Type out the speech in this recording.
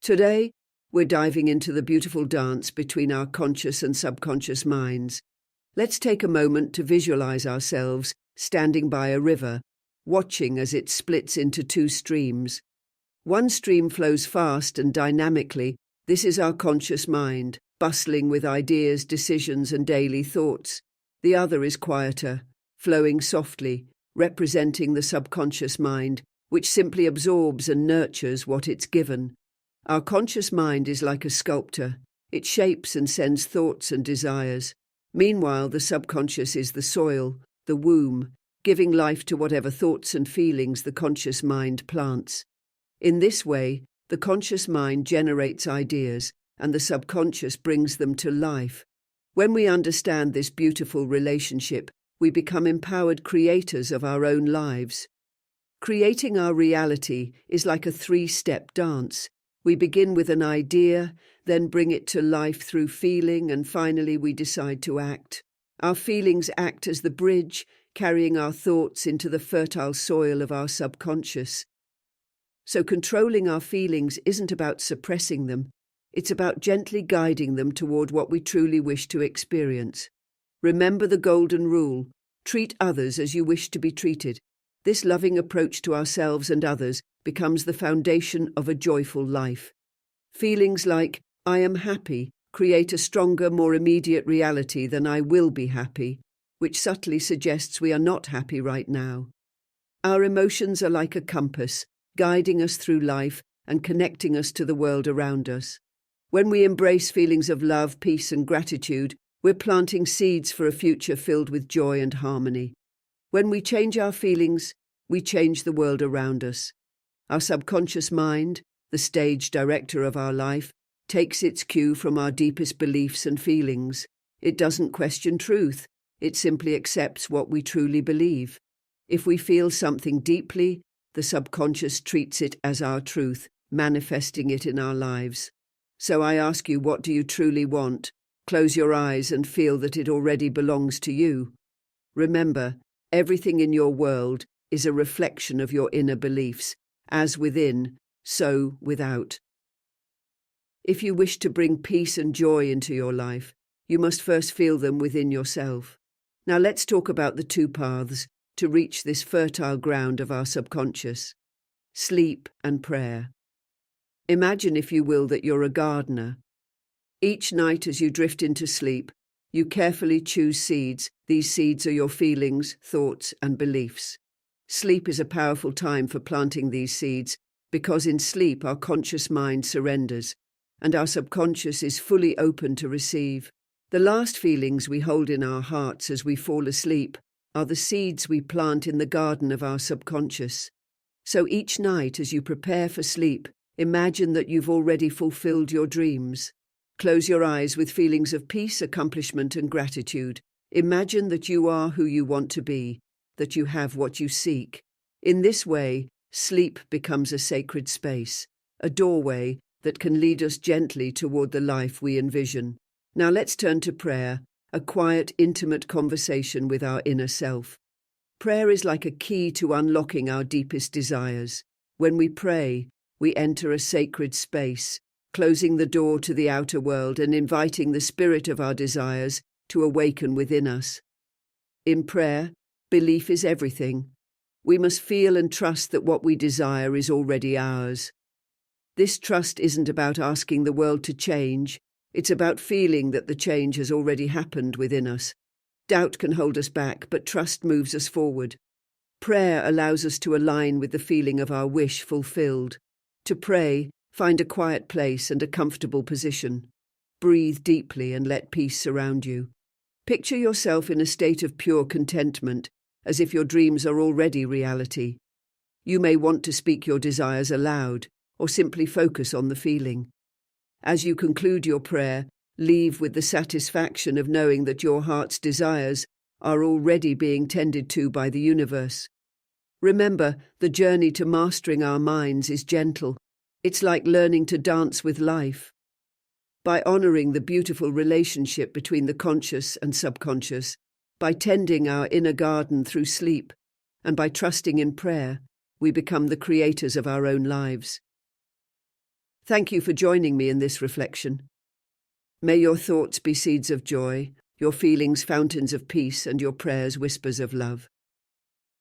Today, we're diving into the beautiful dance between our conscious and subconscious minds. Let's take a moment to visualize ourselves standing by a river, watching as it splits into two streams. One stream flows fast and dynamically. This is our conscious mind, bustling with ideas, decisions, and daily thoughts. The other is quieter, flowing softly, representing the subconscious mind, which simply absorbs and nurtures what it's given. Our conscious mind is like a sculptor. It shapes and sends thoughts and desires. Meanwhile, the subconscious is the soil, the womb, giving life to whatever thoughts and feelings the conscious mind plants. In this way, the conscious mind generates ideas, and the subconscious brings them to life. When we understand this beautiful relationship, we become empowered creators of our own lives. Creating our reality is like a three-step dance. We begin with an idea, then bring it to life through feeling, and finally we decide to act. Our feelings act as the bridge, carrying our thoughts into the fertile soil of our subconscious. So controlling our feelings isn't about suppressing them, it's about gently guiding them toward what we truly wish to experience. Remember the golden rule: treat others as you wish to be treated. This loving approach to ourselves and others becomes the foundation of a joyful life. Feelings like, "I am happy," create a stronger, more immediate reality than "I will be happy," which subtly suggests we are not happy right now. Our emotions are like a compass, guiding us through life and connecting us to the world around us. When we embrace feelings of love, peace, and gratitude, we're planting seeds for a future filled with joy and harmony. When we change our feelings, we change the world around us. Our subconscious mind, the stage director of our life, takes its cue from our deepest beliefs and feelings. It doesn't question truth, it simply accepts what we truly believe. If we feel something deeply, the subconscious treats it as our truth, manifesting it in our lives. So I ask you, what do you truly want? Close your eyes and feel that it already belongs to you. Remember, everything in your world is a reflection of your inner beliefs, as within, so without. If you wish to bring peace and joy into your life, you must first feel them within yourself. Now let's talk about the two paths to reach this fertile ground of our subconscious: sleep and prayer. Imagine, if you will, that you're a gardener. Each night as you drift into sleep, you carefully choose seeds. These seeds are your feelings, thoughts, and beliefs. Sleep is a powerful time for planting these seeds, because in sleep our conscious mind surrenders, and our subconscious is fully open to receive. The last feelings we hold in our hearts as we fall asleep are the seeds we plant in the garden of our subconscious. So each night as you prepare for sleep, imagine that you've already fulfilled your dreams. Close your eyes with feelings of peace, accomplishment, and gratitude. Imagine that you are who you want to be, that you have what you seek. In this way, sleep becomes a sacred space, a doorway that can lead us gently toward the life we envision. Now let's turn to prayer, a quiet, intimate conversation with our inner self. Prayer is like a key to unlocking our deepest desires. When we pray, we enter a sacred space, closing the door to the outer world and inviting the spirit of our desires to awaken within us. In prayer, belief is everything. We must feel and trust that what we desire is already ours. This trust isn't about asking the world to change, it's about feeling that the change has already happened within us. Doubt can hold us back, but trust moves us forward. Prayer allows us to align with the feeling of our wish fulfilled. To pray, find a quiet place and a comfortable position. Breathe deeply and let peace surround you. Picture yourself in a state of pure contentment, as if your dreams are already reality. You may want to speak your desires aloud, or simply focus on the feeling. As you conclude your prayer, leave with the satisfaction of knowing that your heart's desires are already being tended to by the universe. Remember, the journey to mastering our minds is gentle. It's like learning to dance with life. By honoring the beautiful relationship between the conscious and subconscious, by tending our inner garden through sleep, and by trusting in prayer, we become the creators of our own lives. Thank you for joining me in this reflection. May your thoughts be seeds of joy, your feelings fountains of peace, and your prayers whispers of love.